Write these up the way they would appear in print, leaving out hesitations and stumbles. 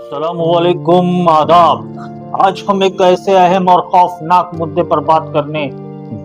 अस्सलामुअलैकुम, आदाब। आज हम एक ऐसे अहम और खौफनाक मुद्दे पर बात करने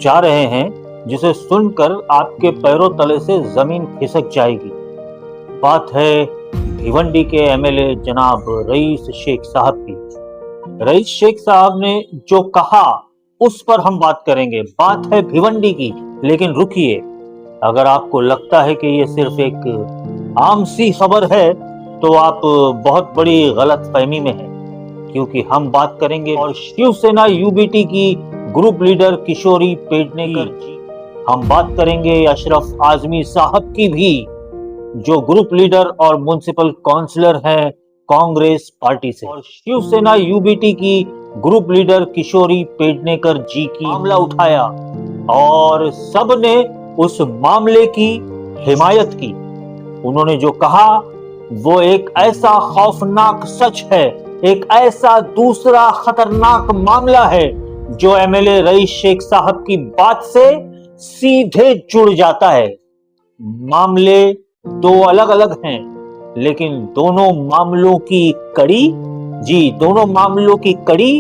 जा रहे हैं जिसे सुनकर आपके पैरों तले से जमीन खिसक जाएगी। बात है भिवंडी के एमएलए जनाब रईस शेख साहब की। रईस शेख साहब ने जो कहा उस पर हम बात करेंगे। बात है भिवंडी की, लेकिन रुकिए, अगर आपको लगता है कि ये सिर्फ एक आम सी खबर है तो आप बहुत बड़ी गलतफहमी में हैं, क्योंकि हम बात करेंगे और शिवसेना यूबीटी की ग्रुप लीडर किशोरी पेडनेकर जी, हम बात करेंगे अशरफ आजमी साहब की भी, जो ग्रुप लीडर और म्युनिसिपल काउंसलर हैं कांग्रेस पार्टी से, और शिवसेना यूबीटी की ग्रुप लीडर किशोरी पेडनेकर जी की मामला उठाया और सबने उस मामले की हिमायत की। उन्होंने जो कहा वो एक ऐसा खौफनाक सच है, एक ऐसा दूसरा खतरनाक मामला है जो एमएलए रईस शेख साहब की बात से सीधे जुड़ जाता है। मामले दो अलग अलग हैं, लेकिन दोनों मामलों की कड़ी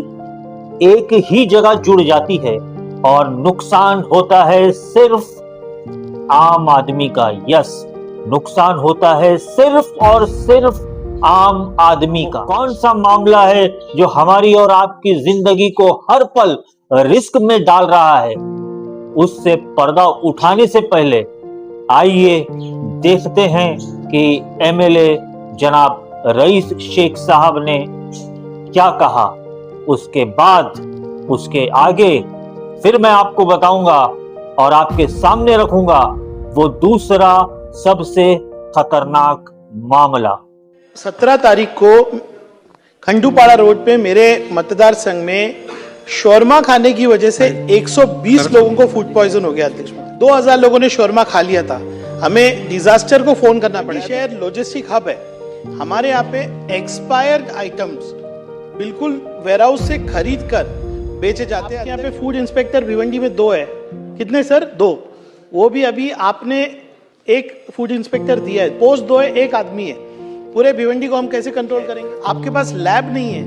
एक ही जगह जुड़ जाती है और नुकसान होता है सिर्फ आम आदमी का। यस, नुकसान होता है सिर्फ और सिर्फ आम आदमी का। कौन सा मामला है जो हमारी और आपकी जिंदगी को हर पल रिस्क में डाल रहा है? उससे पर्दा उठाने से पहले आइए देखते हैं कि एमएलए जनाब रईस शेख साहब ने क्या कहा। उसके बाद, उसके आगे फिर मैं आपको बताऊंगा और आपके सामने रखूंगा वो दूसरा सबसे खतरनाक मामला। 17 तारीख को खंडूपाड़ा रोड पे मेरे मतदार संघ में शोरमा खाने की वजह से 120 लोगों को फूड पॉइजन हो गया। अध्यक्ष, 2000 लोगों ने शोरमा खा लिया था। हमें डिजास्टर को फोन करना पड़ा। शहर लॉजिस्टिक हब है। हमारे यहाँ पे एक्सपायर्ड आइटम्स बिल्कुल वेयरहाउस से खरीद कर बेचे जाते हैं। यहाँ पे फूड इंस्पेक्टर भिवंडी में 2 है। कितने सर? 2। वो भी अभी आपने एक फूड इंस्पेक्टर दिया है, पोस्ट 2 है, एक आदमी है। पूरे भिवंडी को हम कैसे कंट्रोल करेंगे? आपके पास लैब नहीं है,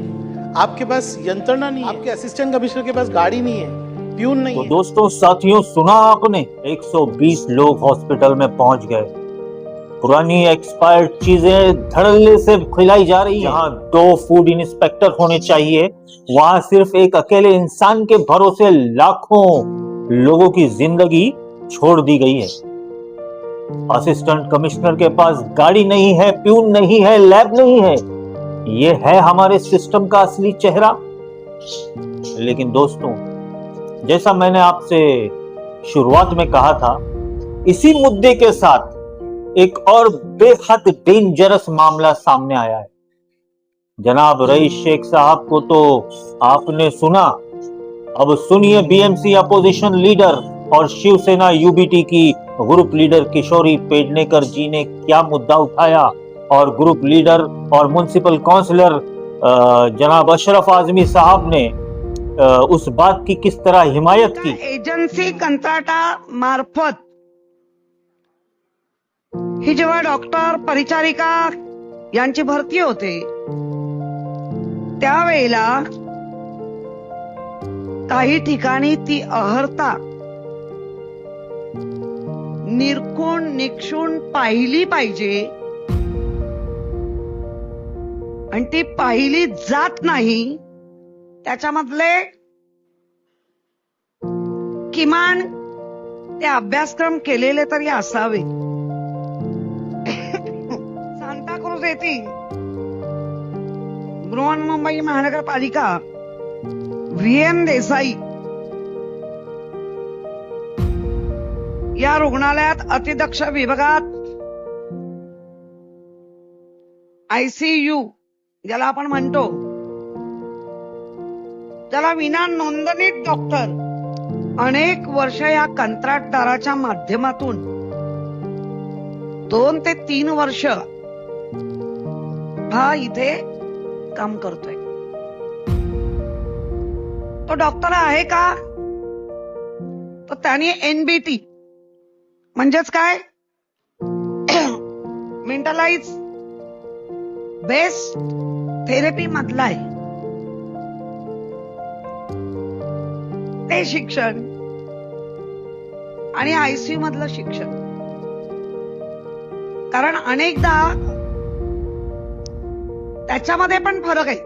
आपके पास यंत्रणा नहीं है, आपके असिस्टेंट कमिश्नर के पास गाड़ी नहीं है, प्यून नहीं है। दोस्तों, साथियों, सुना आपने? 120 लोग हॉस्पिटल में पहुंच गए। पुरानी एक्सपायर्ड चीजें धड़ल्ले से खिलाई जा रही हैं। जहां 2 फूड इंस्पेक्टर होने चाहिए, वहां सिर्फ एक अकेले इंसान के भरोसे लाखों लोगों की जिंदगी छोड़ दी गई है। असिस्टेंट कमिश्नर के पास गाड़ी नहीं है, प्यून नहीं है, लैब नहीं है। ये है हमारे सिस्टम का असली चेहरा। लेकिन दोस्तों, जैसा मैंने आपसे शुरुआत में कहा था, इसी मुद्दे के साथ एक और बेहद डेंजरस मामला सामने आया है। जनाब रईस शेख साहब को तो आपने सुना, अब सुनिए बीएमसी अपोजिशन लीडर और शिवसेना यूबीटी की ग्रुप लीडर किशोरी पेडनेकर जी ने क्या मुद्दा उठाया और ग्रुप लीडर और म्युनिसिपल काउंसलर जनाब अशरफ आजमी साहब ने उस बात की किस तरह हिमायत की। एजन्सी कंत्राटा मार्फत ही जेव्हा डॉक्टर परिचारिका यांची भरती होते त्यावेळेला काही ठिकाणी ती अहर्ता निरखून निक्षून पाहिली पाहिजे आणि ती पाहिली जात नाही। त्याच्यामधले किमान ते अभ्यासक्रम केलेले तरी असावे। सांताक्रूज येथील बृहन्मुंबई महानगरपालिका व्हीएम देसाई या रुग्णालयात अतिदक्ष विभागात आयसीयू ज्याला आपण म्हणतो, त्याला विना नोंदणीत डॉक्टर अनेक वर्ष या कंत्राटदाराच्या माध्यमातून 2 ते 3 वर्ष हा इथे काम करतोय। तो डॉक्टर आहे का? तो त्याने एनबीटी म्हणजेच काय, मेंटलाइज बेस्ड थेरपी मधलं आहे ते शिक्षण आणि आयसीयू मधलं शिक्षण. कारण अनेकदा त्याच्यामध्ये पण फरक आहे.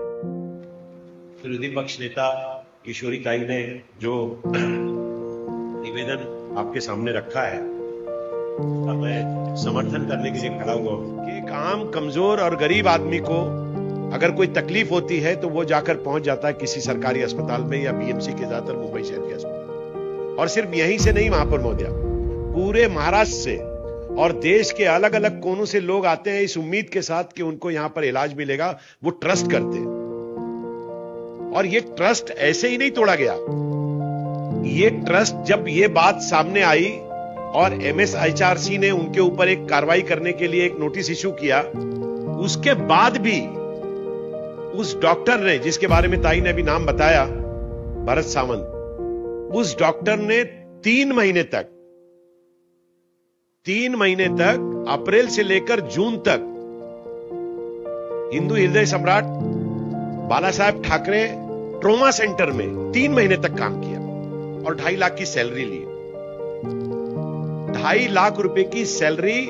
विरोधी पक्ष नेता किशोरी ताई ने जो निवेदन आपके सामने रखा है, उसका मैं समर्थन करने के लिए खड़ा हुआ हूं कि एक आम कमजोर और गरीब आदमी को अगर कोई तकलीफ होती है तो वो जाकर पहुंच जाता है किसी सरकारी अस्पताल में या बीएमसी के, ज्यादातर मुंबई शहर के अस्पताल, और सिर्फ यहीं से नहीं, वहां पर महोदया पूरे महाराष्ट्र से और देश के अलग अलग कोनों से लोग आते हैं इस उम्मीद के साथ कि उनको यहां पर इलाज मिलेगा. वो ट्रस्ट करते हैं और ये ट्रस्ट ऐसे ही नहीं तोड़ा गया. ये ट्रस्ट, जब ये बात सामने आई और MSHRC ने उनके ऊपर एक कार्रवाई करने के लिए एक नोटिस इश्यू किया, उसके बाद भी उस डॉक्टर ने, जिसके बारे में ताई ने अभी नाम बताया, भरत सावंत, उस डॉक्टर ने 3 महीने तक अप्रैल से लेकर जून तक हिंदू हृदय सम्राट बाला साहेब ठाकरे ट्रोमा सेंटर में 3 महीने तक काम किया और 2.5 लाख की सैलरी ली. 2.5 लाख रुपए की सैलरी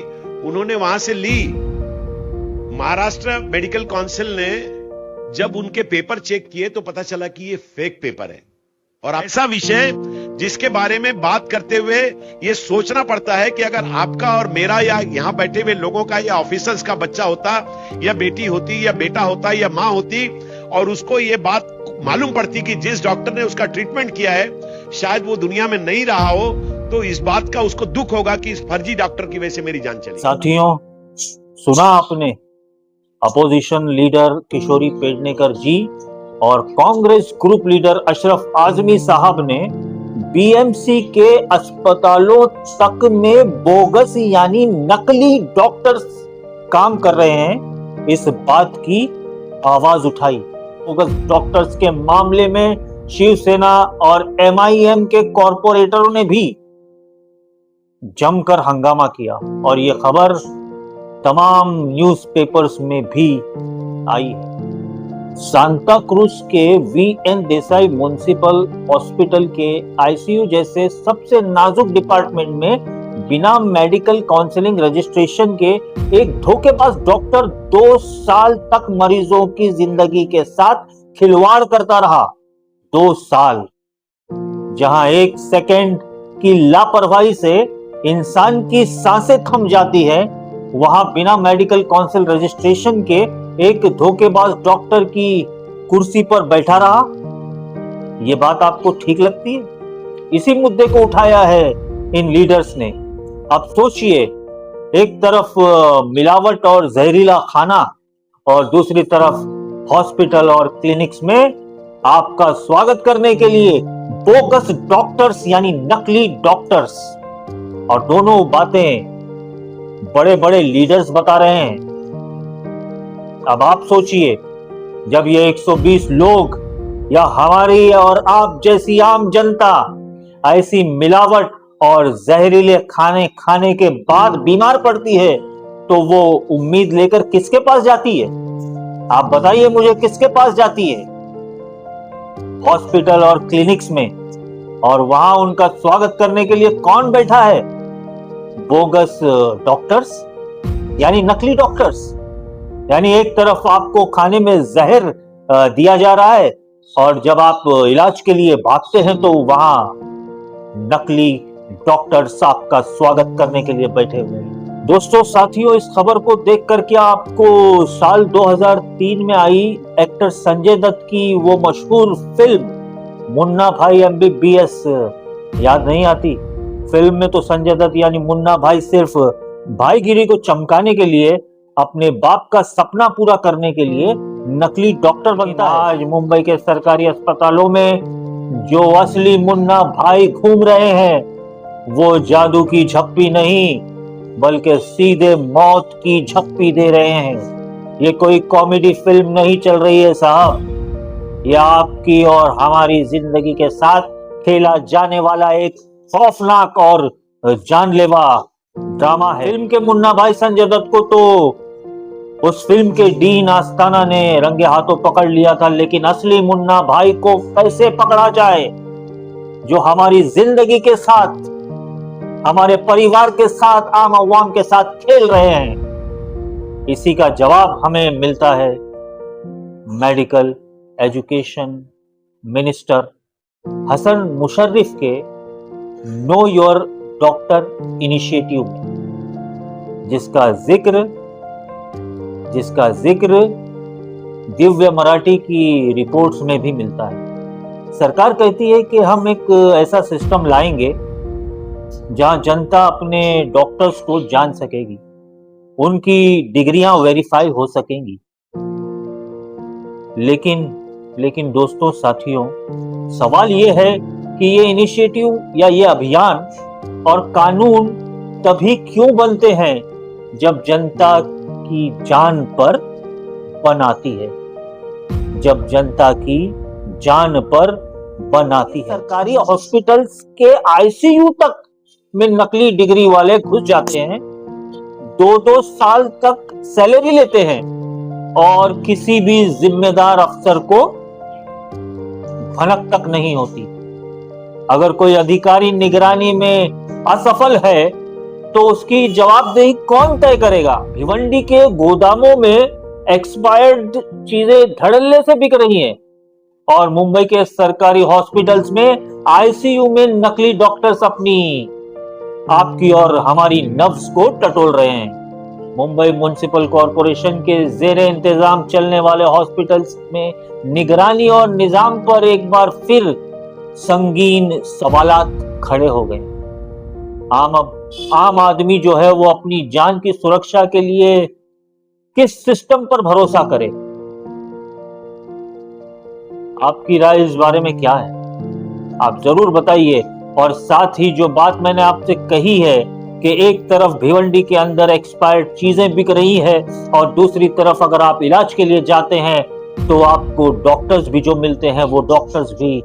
उन्होंने वहां से ली. महाराष्ट्र मेडिकल काउंसिल ने जब उनके पेपर चेक किए तो पता चला कि ये फेक पेपर है. और ऐसा विषय जिसके बारे में बात करते हुए ये सोचना पड़ता है कि अगर आपका और मेरा या यहां बैठे हुए लोगों का या ऑफिसर्स का बच्चा होता या बेटी होती या बेटा होता या मां होती और उसको ये बात मालूम पड़ती कि जिस डॉक्टर ने उसका ट्रीटमेंट किया है शायद वो दुनिया में नहीं रहा हो, तो इस बात का उसको दुख होगा कि इस फर्जी डॉक्टर की वजह से मेरी जान चली. साथियों, सुना आपने अपोजिशन लीडर किशोरी पेडनेकर जी और कांग्रेस ग्रुप लीडर अशरफ आजमी साहब ने बीएमसी के अस्पतालों तक में बोगस यानी नकली डॉक्टर्स काम कर रहे हैं, इस बात की आवाज उठाई. बोगस डॉक्टर्स के मामले में शिवसेना और MIM के कॉरपोरेटरों ने भी जमकर हंगामा किया और ये खबर तमाम न्यूज़पेपर्स में भी आई है. सांता क्रूज के VN देसाई म्युनिसिपल हॉस्पिटल के आईसीयू जैसे सबसे नाजुक डिपार्टमेंट में बिना मेडिकल काउंसलिंग रजिस्ट्रेशन के एक धोखेबाज डॉक्टर 2 साल तक मरीजों की जिंदगी के साथ खिलवाड़ करता रहा. 2 साल, जहां 1 सेकेंड की लापरवाही से इंसान की सांसें थम जाती है, वहां बिना मेडिकल काउंसिल रजिस्ट्रेशन के एक धोखेबाज डॉक्टर की कुर्सी पर बैठा रहा. यह बात आपको ठीक लगती है? इसी मुद्दे को उठाया है इन लीडर्स ने. अब सोचिए, एक तरफ मिलावट और जहरीला खाना और दूसरी तरफ हॉस्पिटल और क्लिनिक्स में आपका स्वागत करने के लिए बोगस डॉक्टर्स यानी नकली डॉक्टर्स. और दोनों बातें बड़े बड़े लीडर्स बता रहे हैं. अब आप सोचिए, जब ये 120 लोग या हमारी और आप जैसी आम जनता ऐसी मिलावट और जहरीले खाने खाने के बाद बीमार पड़ती है, तो वो उम्मीद लेकर किसके पास जाती है? आप बताइए मुझे, किसके पास जाती है? हॉस्पिटल और क्लिनिक्स में. और वहां उनका स्वागत करने के लिए कौन बैठा है? बोगस डॉक्टर्स यानी नकली डॉक्टर्स. यानी एक तरफ आपको खाने में जहर दिया जा रहा है और जब आप इलाज के लिए भागते हैं तो वहां नकली डॉक्टर्स आपका स्वागत करने के लिए बैठे हुए हैं. दोस्तों, साथियों, इस खबर को देखकर क्या आपको साल 2003 में आई एक्टर संजय दत्त की वो मशहूर फिल्म मुन्ना भाई MBBS याद नहीं आती? फिल्म में तो संजय दत्त यानी मुन्ना भाई सिर्फ भाईगिरी को चमकाने के लिए, अपने बाप का सपना पूरा करने के लिए नकली डॉक्टर बनता है. आज मुंबई के सरकारी अस्पतालों में जो असली मुन्ना भाई घूम रहे हैं वो जादू की झप्पी नहीं बल्कि सीधे मौत की झप्पी दे रहे हैं. ये कोई कॉमेडी फिल्म नहीं चल रही है साहब, ये आपकी और हमारी जिंदगी के साथ खेला जाने वाला एक खौफनाक और जानलेवा ड्रामा है. फिल्म के मुन्ना भाई संजय दत्त को तो उस फिल्म के डीन आस्ताना ने रंगे हाथों पकड़ लिया था, लेकिन असली मुन्ना भाई को कैसे पकड़ा जाए जो हमारी जिंदगी के साथ, हमारे परिवार के साथ, आम आवाम के साथ खेल रहे हैं? इसी का जवाब हमें मिलता है मेडिकल एजुकेशन मिनिस्टर हसन मुशर्रिफ के नो योर डॉक्टर इनिशिएटिव में, जिसका जिक्र दिव्य मराठी की रिपोर्ट्स में भी मिलता है। सरकार कहती है कि हम एक ऐसा सिस्टम लाएंगे जहां जनता अपने डॉक्टर्स को जान सकेगी, उनकी डिग्रियां वेरीफाई हो सकेंगी। लेकिन दोस्तों, साथियों, सवाल ये है कि ये इनिशिएटिव या ये अभियान और कानून तभी क्यों बनते हैं जब जनता की जान पर बनाती है, जब जनता की जान पर बनाती है। सरकारी हॉस्पिटल्स के आईसीयू तक में नकली डिग्री वाले घुस जाते हैं, 2-2 साल तक सैलरी लेते हैं और किसी भी जिम्मेदार अफसर को भनक तक नहीं होती। अगर कोई अधिकारी निगरानी में असफल है तो उसकी जवाबदेही कौन तय करेगा? भिवंडी के गोदामों में एक्सपायर्ड चीजें धड़ल्ले से बिक रही हैं और मुंबई के सरकारी हॉस्पिटल्स में आईसीयू में नकली डॉक्टर्स आपकी और हमारी नब्ज को टटोल रहे हैं। मुंबई म्युनिसिपल कॉरपोरेशन के जेरे इंतजाम चलने वाले हॉस्पिटल्स में निगरानी और निजाम पर एक बार फिर संगीन सवालात खड़े हो गए। आम आदमी जो है वो अपनी जान की सुरक्षा के लिए किस सिस्टम पर भरोसा करे? आपकी राय इस बारे में क्या है? आप जरूर बताइए। और साथ ही जो बात मैंने आपसे कही है कि एक तरफ भिवंडी के अंदर एक्सपायर्ड चीजें बिक रही है और दूसरी तरफ अगर आप इलाज के लिए जाते हैं तो आपको डॉक्टर्स भी जो मिलते हैं वो डॉक्टर्स भी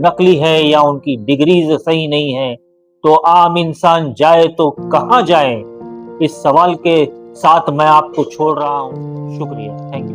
नकली हैं या उनकी डिग्रीज सही नहीं है, तो आम इंसान जाए तो कहां जाए? इस सवाल के साथ मैं आपको छोड़ रहा हूं। शुक्रिया, थैंक यू।